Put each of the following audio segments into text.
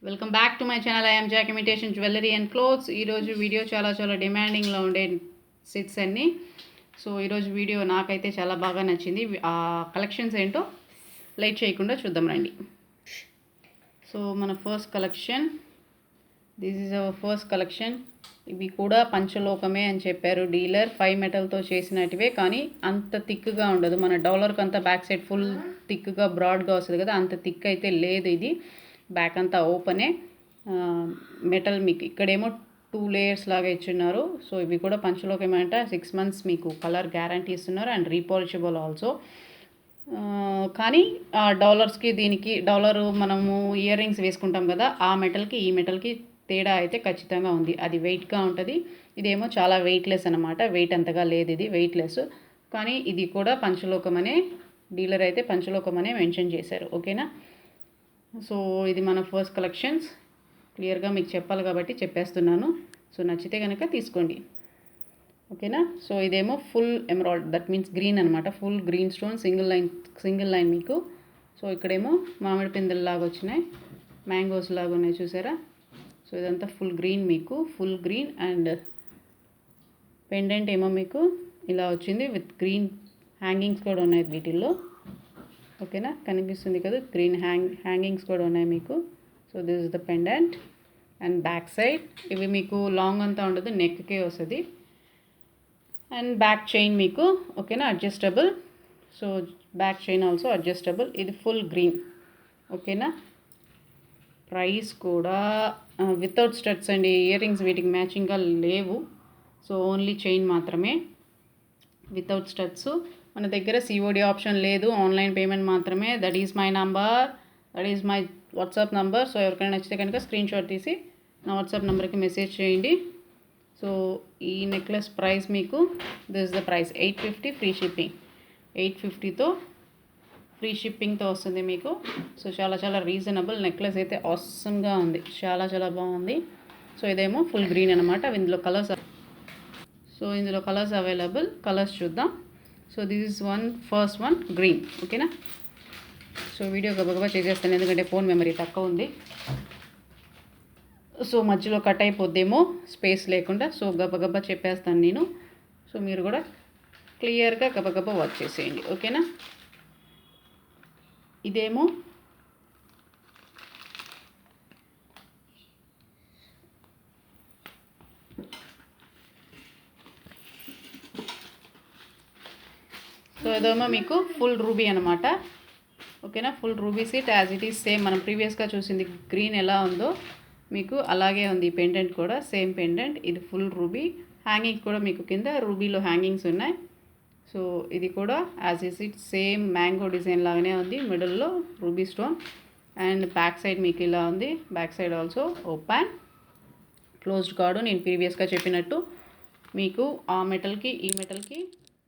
Welcome back to my channel. I'm Jack imitation jewellery and clothes. ఈరోజు video చాలా డిమాండింగ్లో ఉండే sets అన్నీ. So ఈరోజు వీడియో నాకైతే చాలా బాగా నచ్చింది. ఆ కలెక్షన్స్ ఏంటో లైట్ చేయకుండా చూద్దాం రండి. సో మన first collection, this is our first collection. ఇవి కూడా పంచలోకమే అని చెప్పారు డీలర్. 5 మెటల్తో చేసినటివే, కానీ అంత థిక్గా ఉండదు. మన డాలర్కి అంతా బ్యాక్ సైడ్ ఫుల్ థిక్గా బ్రాడ్గా వస్తుంది కదా, అంత థిక్ అయితే లేదు. ఇది బ్యాక్ అంతా ఓపెనే. మెటల్ మీకు ఇక్కడేమో 2 లేయర్స్ లాగా ఇచ్చున్నారు. సో ఇవి కూడా పంచలోకమే అంట. 6 months మీకు కలర్ గ్యారంటీ ఇస్తున్నారు అండ్ రీపాలిషబుల్ ఆల్సో. కానీ డాలర్స్కి దీనికి డాలరు మనము ఇయర్ రింగ్స్ వేసుకుంటాం కదా, ఆ మెటల్కి ఈ మెటల్కి తేడా అయితే ఖచ్చితంగా ఉంది. అది వెయిట్గా ఉంటుంది, ఇదేమో చాలా వెయిట్లెస్ అనమాట. వెయిట్ అంతగా లేదు, ఇది వెయిట్లెస్. కానీ ఇది కూడా పంచలోకం అనే డీలర్ అయితే పంచలోకం అనే మెన్షన్ చేశారు. ఓకేనా. సో ఇది మన ఫస్ట్ కలెక్షన్స్. క్లియర్గా మీకు చెప్పాలి కాబట్టి చెప్పేస్తున్నాను. సో నచ్చితే కనుక తీసుకోండి. ఓకేనా. సో ఇదేమో full emerald, that means green అనమాట. Full green stone, single line మీకు. సో ఇక్కడేమో మామిడి పిందెల్లాగా వచ్చినాయి, మ్యాంగోస్ లాగా ఉన్నాయి, చూసారా. సో ఇదంతా ఫుల్ గ్రీన్ మీకు, ఫుల్ గ్రీన్. అండ్ పెండెంట్ ఏమో మీకు ఇలా వచ్చింది విత్ గ్రీన్ హ్యాంగింగ్స్ కూడా ఉన్నాయి వీటిల్లో. ఓకేనా, కనిపిస్తుంది కదా, గ్రీన్ హ్యాంగింగ్స్ కూడా ఉన్నాయి మీకు. So this is the pendant. And back side ఇవి మీకు లాంగ్ అంతా ఉండదు, నెక్కే వస్తుంది. అండ్ బ్యాక్ చైన్ మీకు, ఓకేనా, adjustable. So back chain also adjustable. ఇది ఫుల్ గ్రీన్. ఓకేనా. ప్రైస్ కూడా వితౌట్ స్టడ్స్ అండి. ఇయర్ రింగ్స్ వీటికి మ్యాచింగ్గా లేవు. సో ఓన్లీ చైన్ మాత్రమే, వితౌట్ స్టడ్స్. మన దగ్గర సిఓడి ఆప్షన్ లేదు, ఆన్లైన్ పేమెంట్ మాత్రమే. That is my number, that is my WhatsApp number. So ఎవరికైనా నచ్చితే కనుక స్క్రీన్ షాట్ తీసి నా వాట్సాప్ నెంబర్కి మెసేజ్ చేయండి. సో ఈ నెక్లెస్ ప్రైస్ మీకు, this is the price, 850 free shipping. 850తో ఫ్రీ షిప్పింగ్తో వస్తుంది మీకు. సో చాలా రీజనబుల్. నెక్లెస్ అయితే ఆసమ్గా ఉంది, చాలా బాగుంది. సో ఇదేమో ఫుల్ గ్రీన్ అనమాట. ఇందులో కలర్స్ అవైలబుల్. కలర్స్ చూద్దాం. So this is first one green. ఓకేనా. సో వీడియో గబగబా చేసేస్తాను, ఎందుకంటే ఫోన్ మెమరీ తక్కువ ఉంది. సో మధ్యలో కట్ అయిపోద్దేమో స్పేస్ లేకుండా. సో గబగబా చెప్పేస్తాను నేను. సో మీరు కూడా క్లియర్గా గబగబా వాచ్ చేసేయండి. ఓకేనా. ఇదేమో మీకు ఫుల్ రూబీ అనమాట. ఓకేనా. Full ruby seat as it is same. మనం ప్రీవియస్గా చూసింది గ్రీన్ ఎలా ఉందో మీకు అలాగే ఉంది. ఈ పెండెంట్ కూడా సేమ్ పెండెంట్. ఇది ఫుల్ రూబీ. హ్యాంగింగ్ కూడా మీకు కింద రూబీలో హ్యాంగింగ్స్ ఉన్నాయి. సో ఇది కూడా as is it same mango design లాగానే ఉంది, మిడిల్లో ruby stone. And back side మీకు ఇలా ఉంది. Back side also open, closed card. నేను ప్రీవియస్గా చెప్పినట్టు మీకు ఆ మెటల్కి ఈ మెటల్కి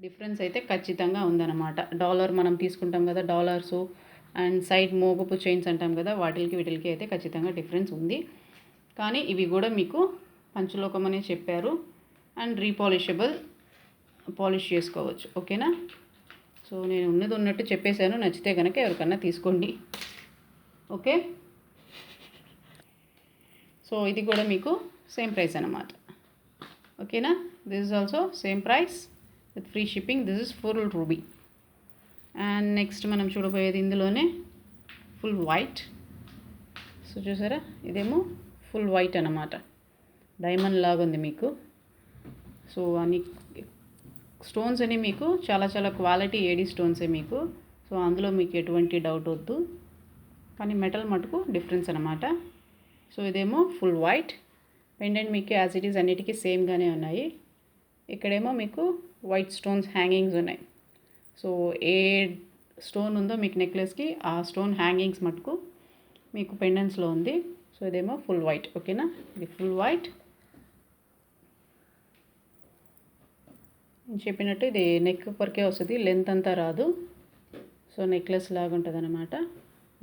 డిఫరెన్స్ అయితే ఖచ్చితంగా ఉందన్నమాట. డాలర్ మనం తీసుకుంటాం కదా, డాలర్సు అండ్ సైడ్ మోగపు చైన్స్ అంటాం కదా, వీటికి అయితే ఖచ్చితంగా డిఫరెన్స్ ఉంది. కానీ ఇవి కూడా మీకు పంచలోకం అనే చెప్పారు. అండ్ రీపాలిషబుల్, పాలిష్ చేసుకోవచ్చు. ఓకేనా. సో నేను ఉన్నట్టు చెప్పేశాను. నచ్చితే కనుక ఎవరికన్నా తీసుకోండి. ఓకే. సో ఇది కూడా మీకు సేమ్ ప్రైస్ అన్నమాట. ఓకేనా. This is also same price with free shipping. This is full ruby. And next మనం చూడబోయేది ఇందులోనే ఫుల్ వైట్. సో చూసారా, ఇదేమో ఫుల్ వైట్ అన్నమాట. డైమండ్ లాగా ఉంది మీకు. సో అన్ని స్టోన్స్ అని మీకు చాలా క్వాలిటీ ఏడీ స్టోన్సే మీకు. సో అందులో మీకు ఎటువంటి డౌట్ వద్దు. కానీ మెటల్ మటుకు డిఫరెన్స్ అనమాట. సో ఇదేమో ఫుల్ వైట్. పెండెంట్ మీకు యాజ్ ఇట్ ఈస్ అన్నిటికీ సేమ్గానే ఉన్నాయి. ఇక్కడేమో మీకు వైట్ స్టోన్స్ హ్యాంగింగ్స్ ఉన్నాయి. సో ఏ స్టోన్ ఉందో మీకు నెక్లెస్కి, ఆ స్టోన్ హ్యాంగింగ్స్ మటుకు మీకు పెండెంట్స్లో ఉంది. సో ఇదేమో ఫుల్ వైట్. ఓకేనా. ఇది ఫుల్ వైట్. నేను చెప్పినట్టు ఇది నెక్ వరకే వస్తుంది, లెంత్ అంతా రాదు. సో నెక్లెస్ లాగా ఉంటుంది అనమాట.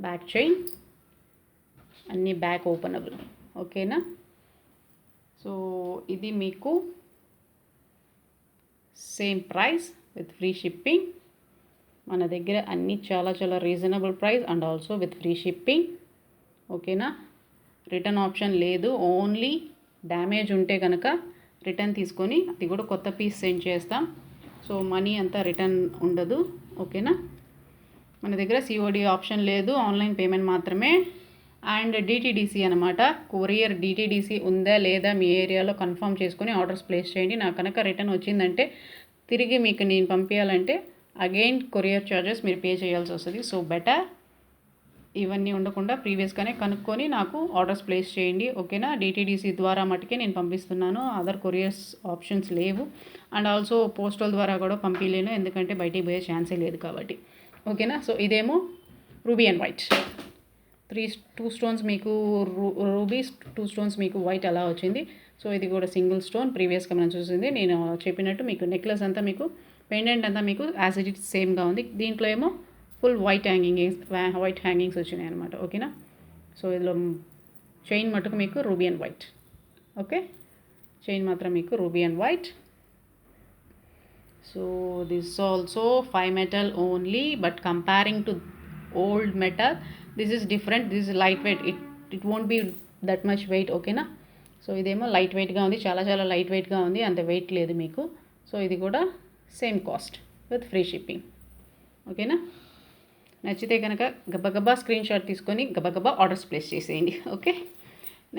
బ్యాక్ చైన్ అన్నీ బ్యాక్ ఓపెనబుల్. ఓకేనా. సో ఇది మీకు same price with free shipping. మన దగ్గర అన్నీ చాలా reasonable price and also with free shipping. ఓకేనా. రిటర్న్ ఆప్షన్ లేదు. ఓన్లీ డ్యామేజ్ ఉంటే కనుక రిటర్న్ తీసుకొని అది కూడా కొత్త పీస్ సెండ్ చేస్తాం. సో మనీ అంతా రిటర్న్ ఉండదు. ఓకేనా, మన దగ్గర సిఓడి ఆప్షన్ లేదు, ఆన్లైన్ పేమెంట్ మాత్రమే. అండ్ డిటీడీసీ అనమాట, కొరియర్ డిటీడీసీ ఉందా లేదా మీ ఏరియాలో కన్ఫర్మ్ చేసుకొని ఆర్డర్స్ ప్లేస్ చేయండి. నాకు కనుక రిటర్న్ వచ్చిందంటే తిరిగి మీకు నేను పంపించాలంటే అగైన్ కొరియర్ ఛార్జెస్ మీరు పే చేయాల్సి వస్తుంది. సో బెటర్ ఇవన్నీ ఉండకుండా ప్రీవియస్గానే కనుక్కొని నాకు ఆర్డర్స్ ప్లేస్ చేయండి. ఓకేనా, డిటీడీసీ ద్వారా మటుకే నేను పంపిస్తున్నాను, అదర్ కొరియర్స్ ఆప్షన్స్ లేవు. అండ్ ఆల్సో పోస్టల్ ద్వారా కూడా పంపించలేను, ఎందుకంటే బయటికి పోయే ఛాన్సే లేదు కాబట్టి. ఓకేనా, సో ఇదేమో రూబీ అండ్ వైట్ 2 స్టోన్స్ మీకు రూబీ, 2 స్టోన్స్ మీకు వైట్ అలా వచ్చింది. సో ఇది కూడా సింగిల్ స్టోన్ ప్రీవియస్గా మనం చూసింది. నేను చెప్పినట్టు మీకు నెక్లెస్ అంతా మీకు పెండెంట్ అంతా మీకు యాజ్ ఇట్ ఇట్ సేమ్గా ఉంది. దీంట్లో ఏమో ఫుల్ వైట్ హ్యాంగింగ్స్ వచ్చినాయి అనమాట. ఓకేనా, సో ఇందులో చైన్ మటుకు మీకు ruby and white. Okay, chain మాత్రం మీకు ruby and white. So this also 5 metal only, but comparing to old metal this is different. This is light weight, it won't be that much weight. ఓకేనా, so ఇదేమో light వెయిట్గా ఉంది, చాలా చాలా light వెయిట్గా ఉంది, అంత వెయిట్ లేదు మీకు. సో ఇది కూడా same cost with free shipping. ఓకేనా, నచ్చితే కనుక గబగబా స్క్రీన్ షాట్ తీసుకొని గబగబా ఆర్డర్స్ ప్లేస్ చేసేయండి. ఓకే,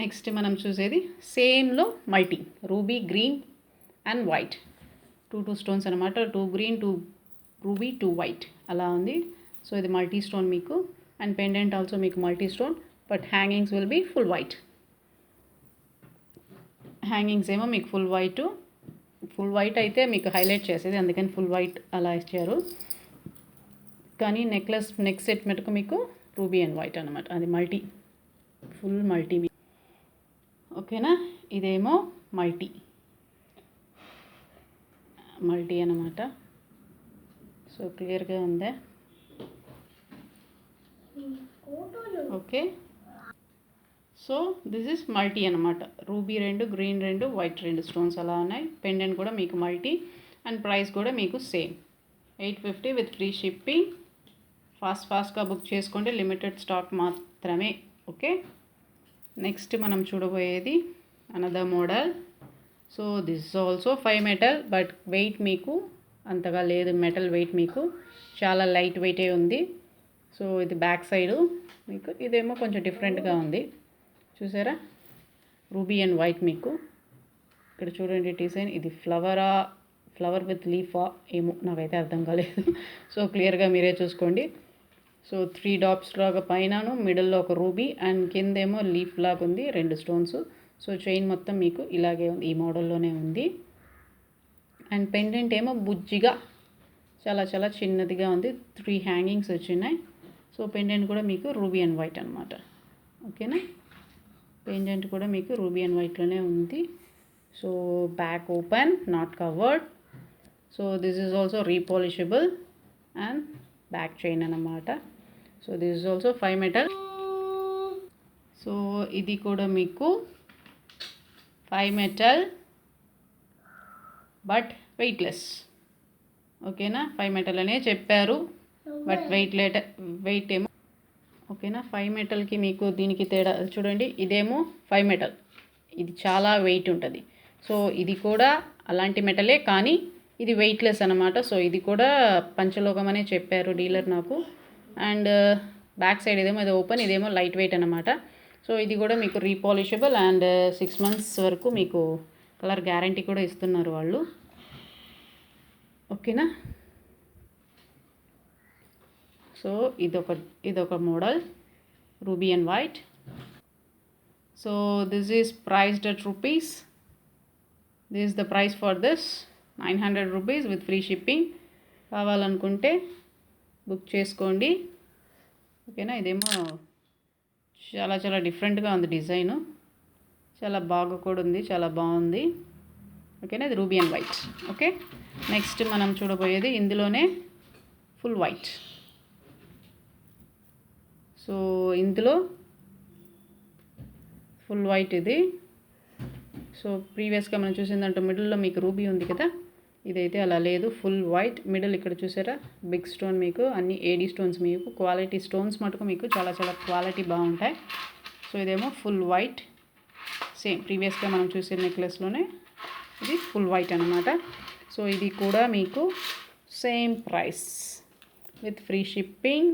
నెక్స్ట్ మనం చూసేది సేమ్లో multi ruby green and white 2 stones అనమాట. 2 గ్రీన్, 2 రూబీ, 2 వైట్ అలా ఉంది. సో ఇది మల్టీ స్టోన్ మీకు, అండ్ పెండెంట్ ఆల్సో మీకు multi stone, but hangings will be full white. Hangings ఏమో మీకు ఫుల్ వైట్ అయితే మీకు హైలైట్ చేసేది, అందుకని ఫుల్ వైట్ అలా ఇచ్చారు. కానీ నెక్ సెట్ మటుకు మీకు రూబీ అండ్ వైట్ అనమాట, అది ఫుల్ మల్టీ. ఓకేనా, ఇదేమో మల్టీ అనమాట. సో క్లియర్గా ఉందా? Okay, so this is multi అనమాట. రూబీ 2, గ్రీన్ 2, వైట్ 2 స్టోన్స్ అలా ఉన్నాయి. పెండెంట్ కూడా మీకు మల్టీ, అండ్ ప్రైస్ కూడా మీకు సేమ్ 850 విత్ ఫ్రీ షిప్పింగ్. ఫాస్ట్గా బుక్ చేసుకోండి, లిమిటెడ్ స్టాక్ మాత్రమే. ఓకే, నెక్స్ట్ మనం చూడబోయేది another model. So this also 5 metal, but weight మీకు అంతగా లేదు. మెటల్ వెయిట్ మీకు చాలా లైట్ వెయిటే ఉంది. సో ఇది బ్యాక్ సైడు మీకు, ఇదేమో కొంచెం డిఫరెంట్గా ఉంది. చూసారా, రూబీ అండ్ వైట్ మీకు ఇక్కడ చూడండి డిజైన్. ఇది ఫ్లవర్ విత్ లీఫా ఏమో నాకైతే అర్థం కాలేదు. సో క్లియర్గా మీరే చూసుకోండి. సో 3 డాట్స్ లాగా పైనను, మిడిల్లో ఒక రూబీ, అండ్ కిందేమో లీఫ్ లాగా ఉంది, 2 స్టోన్స్. సో చైన్ మొత్తం మీకు ఇలాగే ఉంది, ఈ మోడల్లోనే ఉంది. అండ్ పెండెంట్ ఏమో బుజ్జిగా చాలా చాలా చిన్నదిగా ఉంది, 3 హ్యాంగింగ్స్ వచ్చినాయి. సో పెండెంట్ కూడా మీకు రూబీ అండ్ వైట్ అనమాట. ఓకేనా, పెండెంట్ కూడా మీకు రూబీ అండ్ వైట్లోనే ఉంది. So back open, not covered. So this is also repolishable and back chain అన్నమాట. So this is also 5 metal. So ఇది కూడా మీకు 5 మెటల్ బట్ వెయిట్లెస్. ఓకేనా, 5 మెటల్ అనే చెప్పారు, బట్ వెయిట్ ఏమో. ఓకేనా, 5 మెటల్కి మీకు దీనికి తేడా చూడండి. ఇదేమో 5 మెటల్, ఇది చాలా వెయిట్ ఉంటుంది. సో ఇది కూడా అలాంటి మెటలే, కానీ ఇది వెయిట్లెస్ అనమాట. సో ఇది కూడా పంచలోకం అనే చెప్పారు డీలర్ నాకు. అండ్ బ్యాక్ సైడ్ ఇదేమో ఇది ఓపెన్, ఇదేమో లైట్ వెయిట్ అనమాట. సో ఇది కూడా మీకు రీపాలిషబుల్, అండ్ 6 మంత్స్ వరకు మీకు కలర్ గ్యారంటీ కూడా ఇస్తున్నారు వాళ్ళు. ఓకేనా, సో ఇదొక model ruby and white. So this is priced at rupees. This is the price for this 900 rupees with free shipping. కావాలనుకుంటే బుక్ చేసుకోండి. ఓకేనా, ఇదేమో చాలా చాలా డిఫరెంట్గా ఉంది డిజైను, చాలా బాగా కూడా ఉంది, చాలా బాగుంది. ఓకేనా, ఇది ruby and white. Okay, next మనం చూడబోయేది ఇందులోనే ఫుల్ వైట్. సో ఇందులో ఫుల్ వైట్ ఇది. సో ప్రీవియస్గా మనం చూసిందంటే మిడిల్లో మీకు రూబీ ఉంది కదా, ఇదైతే అలా లేదు, ఫుల్ వైట్. మిడిల్ ఇక్కడ చూసారా బిగ్ స్టోన్, మీకు అన్ని ఏడీ స్టోన్స్, మీకు క్వాలిటీ స్టోన్స్ మటుకు మీకు చాలా చాలా క్వాలిటీ బాగుంటాయి. సో ఇదేమో ఫుల్ వైట్, సేమ్ ప్రీవియస్గా మనం చూసిన నెక్లెస్లోనే ఇది ఫుల్ వైట్ అనమాట. సో ఇది కూడా మీకు same price with free shipping,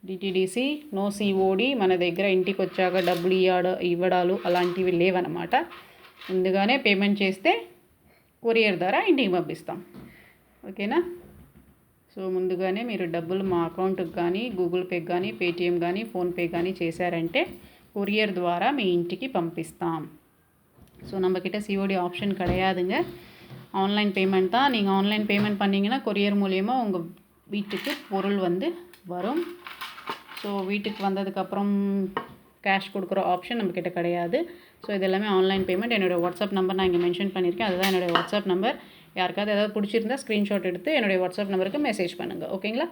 DTDC, no COD. మన దగ్గర ఇంటికి వచ్చాక డబ్బులు ఇవ్వడాలు అలాంటివి లేవన్నమాట. ముందుగానే పేమెంట్ చేస్తే కొరియర్ ద్వారా ఇంటికి పంపిస్తాం. ఓకేనా? సో ముందుగానే మీరు డబ్బులు మా అకౌంట్కి కానీ, గూగుల్ పే కానీ, పేటిఎం కానీ, ఫోన్పే కానీ చేశారంటే கொரியர் ద్వారా మీ ఇంటికి పంపిస్తాం. ஸோ நம்மக்கிட்ட சிஓடி ஆப்ஷன் கிடையாதுங்க. ஆன்லைன் பேமெண்ட் தான். நீங்கள் ஆன்லைன் பேமெண்ட் பண்ணிங்கன்னா கொரியர் மூலயமா உங்கள் வீட்டுக்கு பொருள் வந்து வரும். ஸோ வீட்டுக்கு வந்ததுக்கப்புறம் கேஷ் கொடுக்குற ஆப்ஷன் நம்மக்கிட்ட கிடையாது. ஸோ இது எல்லாமே ஆன்லைன் பேமெண்ட். என்னோடய வாட்ஸ்அப் நம்பர் நான் இங்கே மென்ஷன் பண்ணியிருக்கேன். அதுதான் என்னோடய வாட்ஸ்அப் நம்பர். யாருக்காவது ஏதாவது பிடிச்சிருந்தா ஸ்க்ரீன்ஷாட் எடுத்து என்னுடைய வாட்ஸ்அப் நம்பருக்கு మెసేజ్ பண்ணுங்கள். ఓకేங்களா?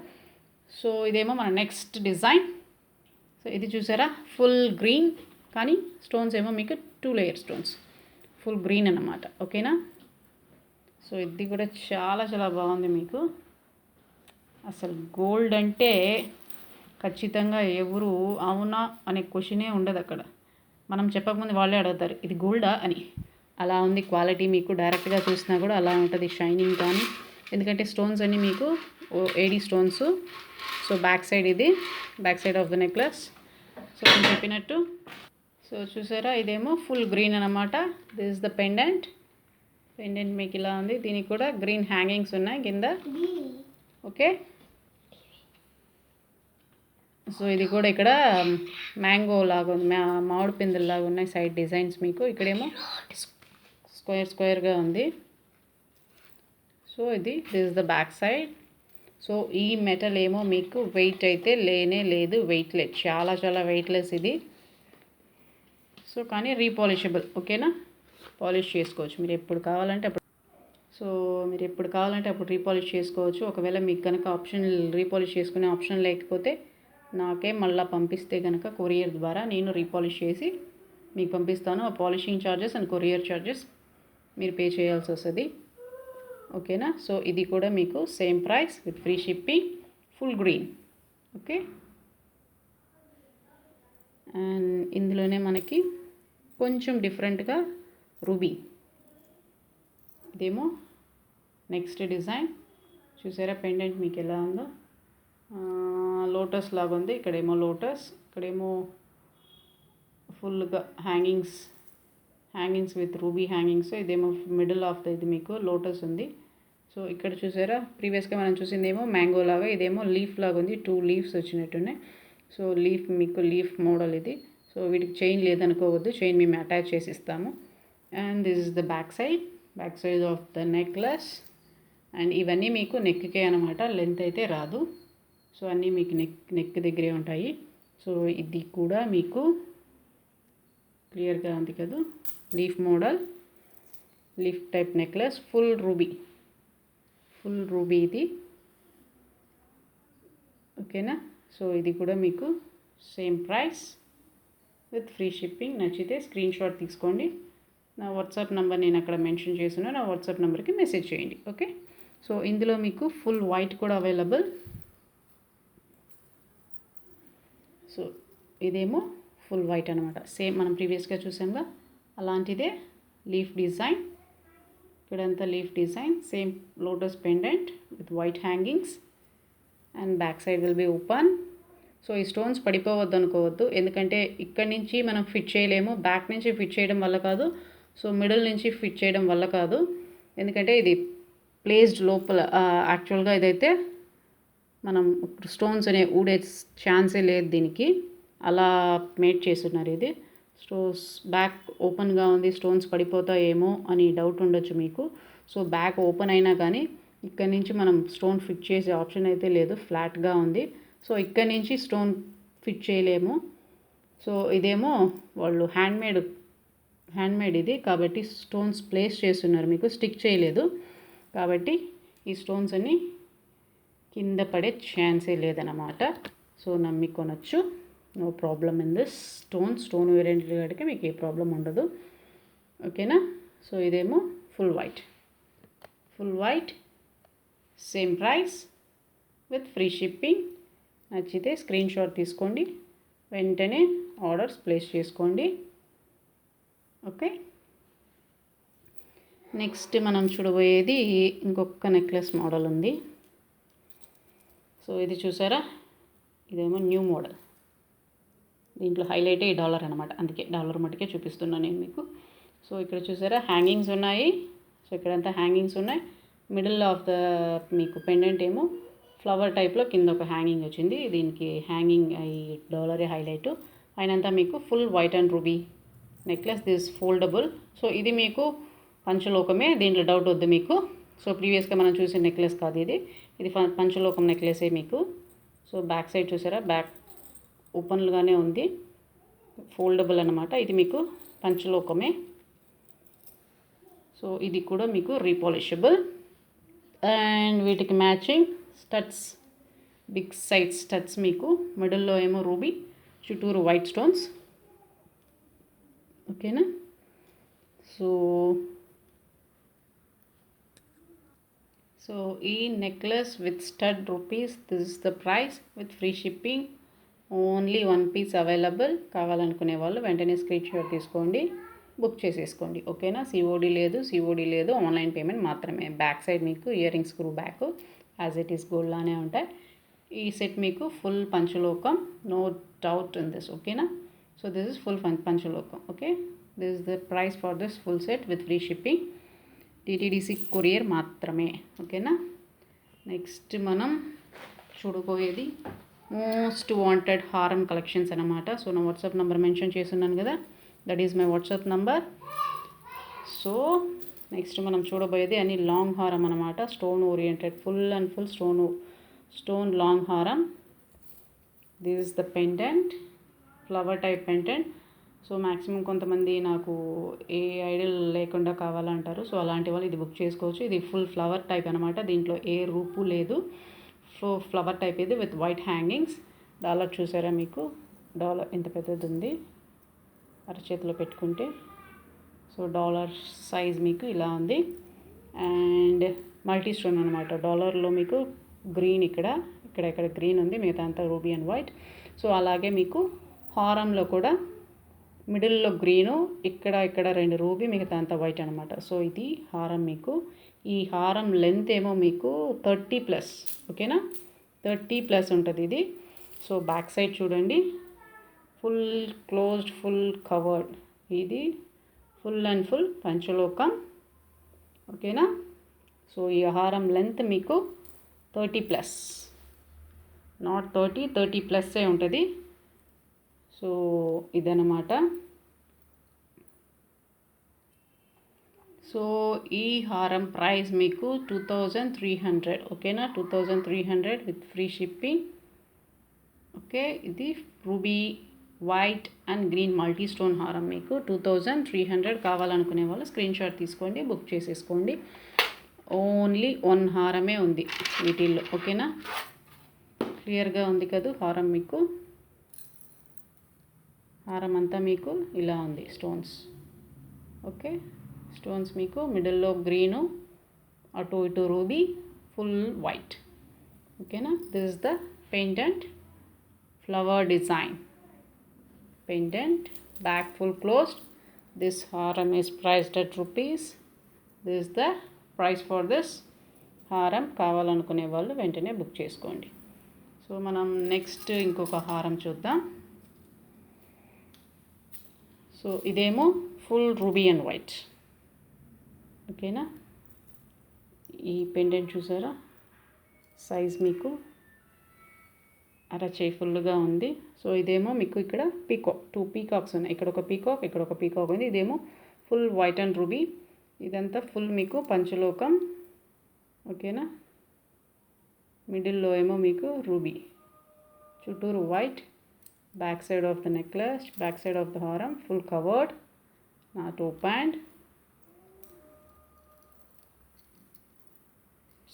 సో ఇదేమో మన నెక్స్ట్ డిజైన్. సో ఇది చూసారా, ఫుల్ గ్రీన్, కానీ స్టోన్స్ ఏమో మీకు 2 లేయర్ స్టోన్స్, ఫుల్ గ్రీన్ అన్నమాట. ఓకేనా? సో ఇది కూడా చాలా చాలా బాగుంది. మీకు అసలు గోల్డ్ అంటే ఖచ్చితంగా ఎవరు అవునా అనే క్వశ్చనే ఉండదు అక్కడ. మనం చెప్పకముందు వాళ్ళే అడుగుతారు ఇది గోల్డా అని. అలా ఉంది క్వాలిటీ. మీకు డైరెక్ట్గా చూసినా కూడా అలా ఉంటుంది షైనింగ్ కానీ. ఎందుకంటే స్టోన్స్ అన్నీ మీకు AD stones. So back side ఇది back side of the necklace. So నేను చెప్పినట్టు సో చూసారా, ఇదేమో ఫుల్ గ్రీన్ అనమాట. This is the pendant. Pendant మీకు ఇలా ఉంది. దీనికి కూడా గ్రీన్ హ్యాంగింగ్స్ ఉన్నాయి కింద. ఓకే. సో ఇది కూడా ఇక్కడ మ్యాంగో లాగా ఉంది, మామిడి పిందెల్లాగా ఉన్నాయి సైడ్ డిజైన్స్ మీకు. ఇక్కడేమో స్క్వేర్గా ఉంది. So this is the back side. So ఈ మెటల్ ఏమో మీకు వెయిట్ అయితే లేనే లేదు, వెయిట్లెస్, చాలా చాలా వెయిట్లెస్ ఇది. సో కానీ రీపాలిషబుల్. ఓకేనా? పాలిష్ చేసుకోవచ్చు మీరు ఎప్పుడు కావాలంటే అప్పుడు. సో మీరు ఎప్పుడు కావాలంటే అప్పుడు రీపాలిష్ చేసుకోవచ్చు. ఒకవేళ మీకు కనుక ఆప్షన్ రీపాలిష్ చేసుకునే ఆప్షన్ లేకపోతే నాకే మళ్ళీ పంపిస్తే కనుక కొరియర్ ద్వారా నేను రీపాలిష్ చేసి మీకు పంపిస్తాను. ఆ polishing charges and courier charges మీరు పే చేయాల్సి వస్తుంది. ఓకేనా? సో ఇది కూడా మీకు same price with free shipping, full green. Okay. And ఇందులోనే మనకి కొంచెం డిఫరెంట్గా రూబీ. ఇదేమో నెక్స్ట్ డిజైన్. చూసారా పెండెంట్ మీకు ఎలా ఉందో, లోటస్ లాగా ఉంది. ఇక్కడేమో లోటస్, ఇక్కడేమో ఫుల్గా హ్యాంగింగ్స్ విత్ రూబీ హ్యాంగింగ్స్. ఇదేమో మిడిల్ ఆఫ్ ద ఇది మీకు లోటస్ ఉంది. సో ఇక్కడ చూసారా, ప్రీవియస్గా మనం చూసిందేమో మ్యాంగో లాగా, ఇదేమో లీఫ్ లాగా ఉంది. 2 లీవ్స్ వచ్చినట్టున్నాయి. సో మీకు లీఫ్ మోడల్ ఇది. సో వీటికి చైన్ లేదనుకోవద్దు, చైన్ మేము అటాచ్ చేసి ఇస్తాము. And this is the back side of the necklace. And ఇవన్నీ మీకు నెక్కే అనమాట, లెంత్ అయితే రాదు. సో అన్నీ మీకు నెక్ దగ్గరే ఉంటాయి. సో ఇది కూడా మీకు క్లియర్గా ఉంది కదా, leaf model, leaf type necklace, full ruby ఇది. ఓకేనా? సో ఇది కూడా మీకు same price with free shipping. నచ్చితే స్క్రీన్ షాట్ తీసుకోండి. నా వాట్సాప్ నెంబర్ నేను అక్కడ మెన్షన్ చేస్తున్నాను. నా వాట్సాప్ నెంబర్కి మెసేజ్ చేయండి. ఓకే. సో ఇందులో మీకు ఫుల్ వైట్ కూడా అవైలబుల్. సో ఇదేమో ఫుల్ వైట్ అనమాట. సేమ్ మనం ప్రీవియస్గా చూసాంగా అలాంటిదే లీఫ్ డిజైన్. ఇక్కడంతా leaf design, same lotus pendant with white hangings and back side will be open. So ఈ స్టోన్స్ పడిపోవద్దు అనుకోవద్దు, ఎందుకంటే ఇక్కడి నుంచి మనం ఫిట్ చేయలేము. బ్యాక్ నుంచి ఫిట్ చేయడం వల్ల కాదు, సో మిడిల్ నుంచి ఫిట్ చేయడం వల్ల కాదు, ఎందుకంటే ఇది ప్లేస్డ్ లోపల. యాక్చువల్గా ఇదైతే మనం స్టోన్స్ అనే ఊడే ఛాన్సే లేదు దీనికి, అలా మేడ్ చేస్తున్నారు. ఇది స్టోన్స్ బ్యాక్ ఓపెన్గా ఉంది, స్టోన్స్ పడిపోతాయేమో అని డౌట్ ఉండొచ్చు మీకు. సో బ్యాక్ ఓపెన్ అయినా కానీ ఇక్కడ నుంచి మనం స్టోన్ ఫిట్ చేసే ఆప్షన్ అయితే లేదు, ఫ్లాట్గా ఉంది. సో ఇక్కడ నుంచి స్టోన్ ఫిట్ చేయలేము. సో ఇదేమో వాళ్ళు హ్యాండ్మేడ్ ఇది కాబట్టి స్టోన్స్ ప్లేస్ చేస్తున్నారు, మీకు స్టిక్ చేయలేదు కాబట్టి ఈ స్టోన్స్ అన్నీ కింద పడే ఛాన్సే లేదన్నమాట. సో నమ్మి కొనొచ్చు, no problem in this. Stone variant కాడికి మీకు ఏ ప్రాబ్లం ఉండదు. ఓకేనా? సో ఇదేమో full white, same price with free shipping. నచ్చితే స్క్రీన్ షాట్ తీసుకోండి. వెంటనే ఆర్డర్స్ ప్లేస్ చేసుకోండి. ఓకే, నెక్స్ట్ మనం చూడబోయేది ఇంకొక నెక్లెస్ మోడల్ ఉంది. సో ఇది చూసారా, ఇదేమో న్యూ మోడల్. దీంట్లో హైలైటే ఈ డాలర్ అనమాట, అందుకే డాలర్ మటుకే చూపిస్తున్నాను నేను మీకు. సో ఇక్కడ చూసారా హ్యాంగింగ్స్ ఉన్నాయి. సో ఇక్కడంతా హ్యాంగింగ్స్ ఉన్నాయి. మిడిల్ ఆఫ్ ద మీకు పెండెంట్ ఏమో ఫ్లవర్ టైప్లో కింద ఒక హ్యాంగింగ్ వచ్చింది. దీనికి హ్యాంగింగ్ ఈ డాలరే హైలైట్. పైనంతా మీకు full white and ruby necklace. This foldable. So ఇది మీకు పంచలోకమే, దీంట్లో డౌట్ వద్దు మీకు. సో ప్రీవియస్గా మనం చూసిన నెక్లెస్ కాదు ఇది, ఇది పంచలోకం నెక్లెసే మీకు. సో బ్యాక్ సైడ్ చూసారా, బ్యాక్ ఓపెన్గానే ఉంది, ఫోల్డబుల్ అనమాట. ఇది మీకు పంచలోకమే. సో ఇది కూడా మీకు రీపాలిషబుల్. అండ్ వీటికి matching studs, big size studs మీకు. మిడిల్లో ఏమో రూబీ, చుట్టూరు వైట్ స్టోన్స్. ఓకేనా. సో ఈ necklace with stud rupees, this is the price with free shipping. Only 1 piece available. కావాలనుకునే వాళ్ళు వెంటనే స్క్రీన్ షాట్ తీసుకోండి, బుక్ చేసేసుకోండి. ఓకేనా. సిఓడి లేదు, ఆన్లైన్ పేమెంట్ మాత్రమే. బ్యాక్ సైడ్ మీకు earring screw back as it is gold లానే ఉంటాయి. ఈ సెట్ మీకు ఫుల్ పంచలోకం, నో డౌట్ ఇన్ దిస్. ఓకేనా. సో దిస్ ఇస్ ఫుల్ పంచలోకం. Okay, this is the price for this full set with free shipping. DTDC courier మాత్రమే. ఓకేనా. Next మనం చూడబోయేది మోస్ట్ వాంటెడ్ హారం కలెక్షన్స్ అనమాట. సో నా వాట్సాప్ నెంబర్ మెన్షన్ చేస్తున్నాను కదా, that is my WhatsApp number. So next మనం చూడబోయేది అన్ని లాంగ్ హారం అనమాట. Stone oriented, full and full stone long హారం. This is the pendant, flower type pendant. So maximum కొంతమంది నాకు ఏ ఐడల్ లేకుండా కావాలంటారు. సో అలాంటి వాళ్ళు ఇది బుక్ చేసుకోవచ్చు. ఇది ఫుల్ ఫ్లవర్ టైప్ అనమాట, దీంట్లో ఏ రూపు లేదు. సో ఫ్లవర్ టైప్ ఇది విత్ వైట్ హ్యాంగింగ్స్. డాలర్ చూసారా మీకు, డాలర్ ఎంత పెద్దది ఉంది అరచేతిలో పెట్టుకుంటే. సో డాలర్ సైజ్ మీకు ఇలా ఉంది. అండ్ మల్టీ స్టోన్ అనమాట. డాలర్లో మీకు గ్రీన్ ఇక్కడ గ్రీన్ ఉంది, మిగతా అంతా రూబీ అండ్ వైట్. సో అలాగే మీకు హారంలో కూడా మిడిల్లో గ్రీను, ఇక్కడ 2 రూబీ, మిగతా అంతా వైట్ అనమాట. సో ఇది హారం మీకు. ఈ హారం లెంత్ ఏమో మీకు 30+. ఓకేనా, 30+ ఉంటుంది ఇది. సో బ్యాక్ సైడ్ చూడండి, ఫుల్ క్లోజ్డ్, ఫుల్ కవర్డ్. ఇది ఫుల్ అండ్ ఫుల్ పంచలోకం. ఓకేనా. సో ఈ హారం లెంత్ మీకు 30+, నాట్ 30+ఏ ఉంటుంది. సో ఇదన్నమాట. సో ఈ హారం ప్రైస్ మీకు 2300. ఓకేనా, 2300 విత్ ఫ్రీ షిప్పింగ్. ఓకే, ఇది ruby, white and green multi stone హారం మీకు 2300. కావాలనుకునే వాళ్ళు స్క్రీన్ షాట్ తీసుకోండి, బుక్ చేసేసుకోండి. ఓన్లీ 1 హారమే ఉంది వీటిల్లో. ఓకేనా, క్లియర్గా ఉంది కదా హారం మీకు. హారం అంతా మీకు ఇలా ఉంది, స్టోన్స్. ఓకే, స్టోన్స్ మీకు మిడిల్లో గ్రీను, అటు ఇటు రూబీ, ఫుల్ వైట్. ఓకేనా. This is the pendant, flower design pendant, back full closed. This హారం is priced at rupees. This is the price for this హారం. కావాలనుకునే వాళ్ళు వెంటనే బుక్ చేసుకోండి. సో మనం నెక్స్ట్ ఇంకొక హారం చూద్దాం. సో ఇదేమో ఫుల్ రూబీ అండ్ వైట్. ఓకేనా. ఈ పెండెంట్ చూసారా, సైజ్ మీకు అరచేయి ఫుల్గా ఉంది. సో ఇదేమో మీకు ఇక్కడ పీకాక్, 2 పీకాక్స్ ఉన్నాయి. ఇక్కడ ఒక పీకాక్ ఉంది. ఇదేమో ఫుల్ వైట్ అండ్ రూబీ. ఇదంతా ఫుల్ మీకు పంచలోకం. ఓకేనా. మిడిల్లో ఏమో మీకు రూబీ, చుట్టూరు white. Back side of the necklace, back side of the హారం full covered, not opened.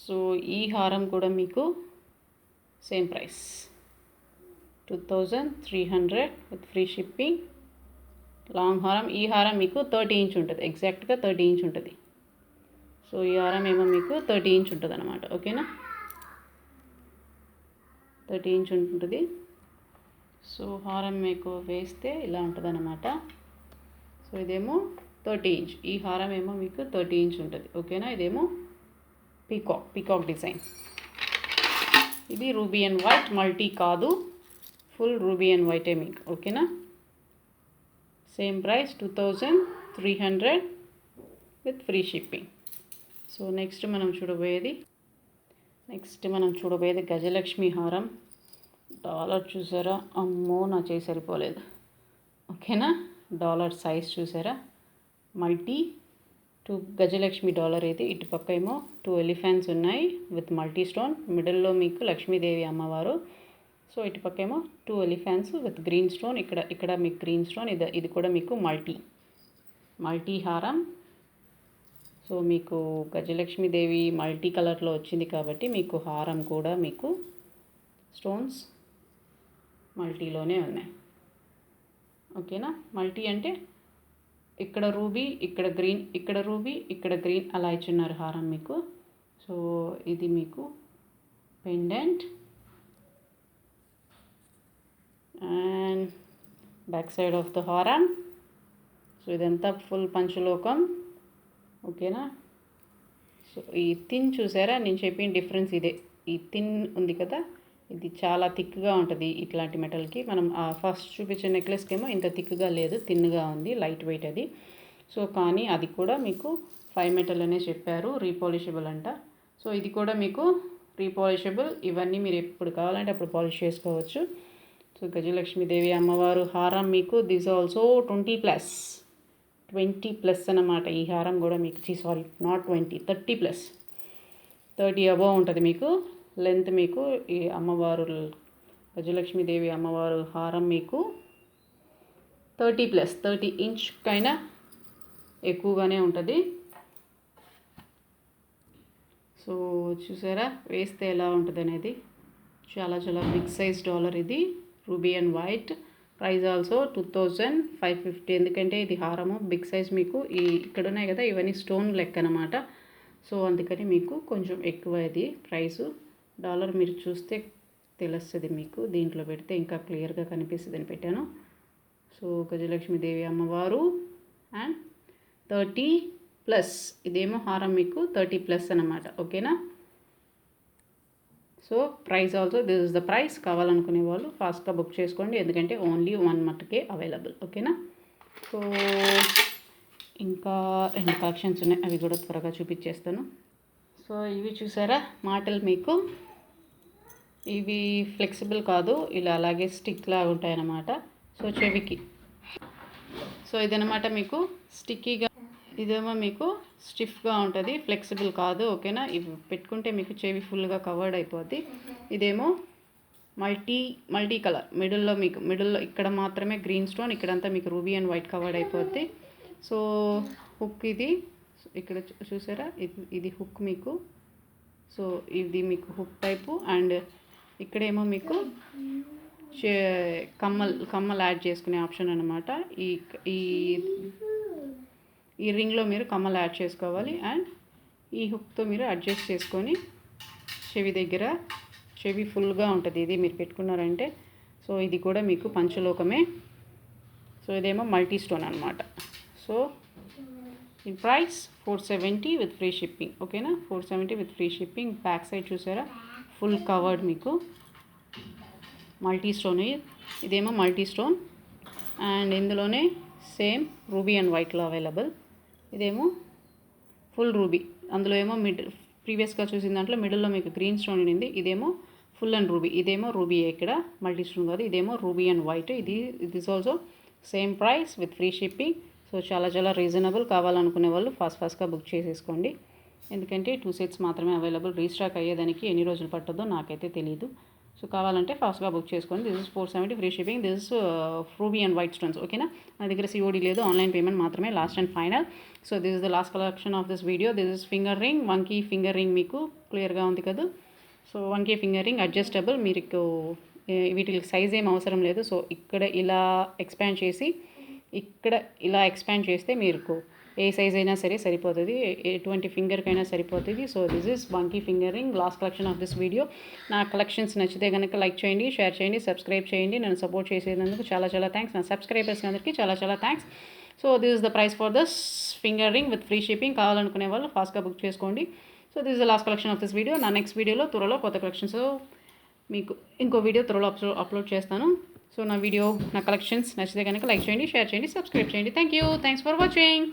So ఈ హారం కూడా మీకు same price 2300 with free shipping. Long హారం. ఈ హారం మీకు 30 ఇంచ్ ఉంటుంది, ఎగ్జాక్ట్గా 30 ఇంచ్ ఉంటుంది. సో ఈ హారం ఏమో మీకు 30 ఇంచ్ ఉంటుంది అనమాట. ఓకేనా, 30 ఇంచ్ ఉంటుంది. సో హారం మీకు వేస్తే ఇలా ఉంటుంది అన్నమాట. సో ఇదేమో 30 ఇంచ్, ఈ హారం ఏమో మీకు 30 ఇంచ్ ఉంటుంది. ఓకేనా, ఇదేమో పీకాక్ డిజైన్. ఇది రూబీ అండ్ వైట్, మల్టీ కాదు, ఫుల్ రూబీ అండ్ వైటే మీకు. ఓకేనా, same price 2300 with free shipping. So next మనం చూడబోయేది గజలక్ష్మి హారం. డాలర్ చూసారా, అమ్మో నా చేయి సరిపోలేదు. ఓకేనా, డాలర్ సైజ్ చూసారా, మల్టీ 2 గజలక్ష్మి డాలర్ అయితే. ఇటు పక్క ఏమో 2 ఎలిఫెంట్స్ ఉన్నాయి విత్ మల్టీ స్టోన్. మిడిల్లో మీకు లక్ష్మీదేవి అమ్మవారు. సో ఇటు పక్క ఏమో 2 ఎలిఫెంట్స్ విత్ గ్రీన్ స్టోన్. ఇక్కడ మీకు గ్రీన్ స్టోన్. ఇది కూడా మీకు మల్టీ హారం. సో మీకు గజలక్ష్మీదేవి మల్టీ కలర్లో వచ్చింది కాబట్టి మీకు హారం కూడా మీకు స్టోన్స్ మల్టీలోనే ఉన్నాయి. ఓకేనా, మల్టీ అంటే ఇక్కడ రూబీ, ఇక్కడ గ్రీన్, ఇక్కడ రూబీ, ఇక్కడ గ్రీన్ అలా ఇచ్చున్నారు హారం మీకు. సో ఇది మీకు pendant and back side of the హారం. సో ఇదంతా ఫుల్ పంచలోకం. ఓకేనా, సో ఈ థిన్ చూసారా, నేను చెప్పిన డిఫరెన్స్ ఇదే. ఈ థిన్ ఉంది కదా, ఇది చాలా థిక్గా ఉంటుంది ఇట్లాంటి మెటల్కి. మనం ఫస్ట్ చూపించే నెక్లెస్కి ఏమో ఇంత థిక్గా లేదు, థిన్గా ఉంది, లైట్ వెయిట్ అది. సో కానీ అది కూడా మీకు 5 మెటల్ అనే చెప్పారు, రీపాలిషబుల్ అంట. సో ఇది కూడా మీకు రీపాలిషబుల్. ఇవన్నీ మీరు ఎప్పుడు కావాలంటే అప్పుడు పాలిష్ చేసుకోవచ్చు. సో గజలక్ష్మీదేవి అమ్మవారు హారం మీకు దిస్ ఆల్సో 20+ అన్నమాట. ఈ హారం కూడా మీకు నాట్ 20, 30+ అబోవ్ ఉంటుంది మీకు లెంత్. మీకు ఈ అమ్మవారు గజలక్ష్మీదేవి అమ్మవారు హారం మీకు 30 ఇంచ్ కైనా ఎక్కువగానే ఉంటుంది. సో చూసారా వేస్తే ఎలా ఉంటుంది అనేది. చాలా బిగ్ సైజ్ డాలర్ ఇది, ruby and white. Price also 2550. ఎందుకంటే ఇది హారము బిగ్ సైజ్ మీకు. ఇక్కడ ఉన్నాయి కదా, ఇవన్నీ స్టోన్ లెక్క అనమాట. సో అందుకని మీకు కొంచెం ఎక్కువ ఇది ప్రైసు. డాలర్ మీరు చూస్తే తెలుస్తుంది మీకు, దీంట్లో పెడితే ఇంకా క్లియర్గా కనిపిస్తుంది అని పెట్టాను. సో గజలక్ష్మీదేవి అమ్మవారు అండ్ 30+. ఇదేమో హారం మీకు 30+ అన్నమాట. ఓకేనా, so price also this is the price. కావాలనుకునే వాళ్ళు ఫాస్ట్గా బుక్ చేసుకోండి, ఎందుకంటే ఓన్లీ 1 మట్టుకే అవైలబుల్. ఓకేనా, సో ఇంకా 2 కలెక్షన్స్ ఉన్నాయి, అవి కూడా త్వరగా చూపించేస్తాను. సో ఇవి చూసారా మాటలు మీకు, ఇవి ఫ్లెక్సిబుల్ కాదు, ఇలా అలాగే స్టిక్ లాగా ఉంటాయన్నమాట. సో చెవికి, సో ఇదనమాట మీకు స్టిక్కీగా, ఇదేమో మీకు స్టిఫ్గా ఉంటుంది, ఫ్లెక్సిబుల్ కాదు. ఓకేనా, ఇవి పెట్టుకుంటే మీకు చెవి ఫుల్గా కవర్డ్ అయిపోద్ది. ఇదేమో మల్టీ కలర్. మిడిల్లో ఇక్కడ మాత్రమే గ్రీన్ స్టోన్, ఇక్కడంతా మీకు రూబీ అండ్ వైట్ కవర్డ్ అయిపోద్ది. సో హుక్ ఇది ఇక్కడ చూసారా, ఇది హుక్ మీకు. సో ఇది మీకు హుక్ టైపు. అండ్ ఇక్కడేమో మీకు కమ్మలు యాడ్ చేసుకునే ఆప్షన్ అనమాట. ఈ రింగ్లో మీరు కమ్మలు యాడ్ చేసుకోవాలి. అండ్ ఈ హుక్తో మీరు అడ్జస్ట్ చేసుకొని చెవి ఫుల్గా ఉంటుంది ఇది మీరు పెట్టుకున్నారంటే. సో ఇది కూడా మీకు పంచలోకమే. సో ఇదేమో మల్టీ స్టోన్ అనమాట. సో ఈ ప్రైస్ 470 విత్ ఫ్రీ షిప్పింగ్. ఓకేనా, 470 with free shipping. Back side చూసారా ఫుల్ కవర్డ్ మీకు మల్టీ స్టోన్. ఇదేమో మల్టీ స్టోన్ అండ్ ఇందులోనే సేమ్ రూబీ అండ్ వైట్లో అవైలబుల్. ఇదేమో ఫుల్ రూబీ, అందులో ఏమో ప్రీవియస్గా చూసిన దాంట్లో మిడిల్లో మీకు గ్రీన్ స్టోన్ ఉండింది. ఇదేమో ఫుల్ అండ్ రూబీ, ఇదేమో రూబీ ఇక్కడ మల్టీ స్టోన్ కాదు, ఇదేమో ruby and white. This also same price with free shipping. So చాలా రీజనబుల్. కావాలనుకునే వాళ్ళు ఫాస్ట్గా బుక్ చేసేసుకోండి, ఎందుకంటే 2 సెట్స్ మాత్రమే అవైలబుల్. రీస్టాక్ అయ్యేదానికి ఎన్ని రోజులు పట్టదో నాకైతే తెలీదు. సో కావాలంటే ఫాస్ట్గా బుక్ చేసుకోండి. This is 470 free shipping. This is ruby and white stones. ఓకేనా, నా దగ్గర COD లేదు, ఆన్లైన్ పేమెంట్ మాత్రమే last and final. So this is the last collection of this video. This is finger ring, వంకీ finger ring మీకు క్లియర్గా ఉంది కదా. సో వంకీ ఫింగర్ రింగ్ అడ్జస్టబుల్. మీకు వీటికి సైజ్ ఏం అవసరం లేదు. సో ఇక్కడ ఇలా ఎక్స్పాండ్ చేసి ఇక్కడ ఇలా ఎక్స్పాండ్ చేస్తే మీకు ఏ సైజ్ అయినా సరే సరిపోతుంది, ఎటువంటి ఫింగర్కైనా సరిపోతుంది. So this is bungee finger ring, last collection of this video. నా కలెక్షన్స్ నచ్చితే కనుక లైక్ చేయండి, షేర్ చేయండి, సబ్స్క్రైబ్ చేయండి. నన్ను సపోర్ట్ చేసేందుకు చాలా చాలా థ్యాంక్స్. నా సబ్స్క్రైబర్స్ అందరికీ చాలా చాలా thanks. So this is the price for this finger ring with free shipping. కావాలనుకునే వాళ్ళు ఫాస్ట్గా బుక్ చేసుకోండి. So this is the last collection of this video. నా నెక్స్ట్ వీడియోలో త్వరలో కొత్త కలెక్షన్స్ మీకు ఇంకో వీడియో త్వరలో అప్లోడ్ చేస్తాను. సో నా కలెక్షన్స్ నచ్చితే కనుక లైక్ చేయండి, షేర్ చేయండి, సబ్స్క్రైబ్ చేయండి. Thank you, thanks for watching.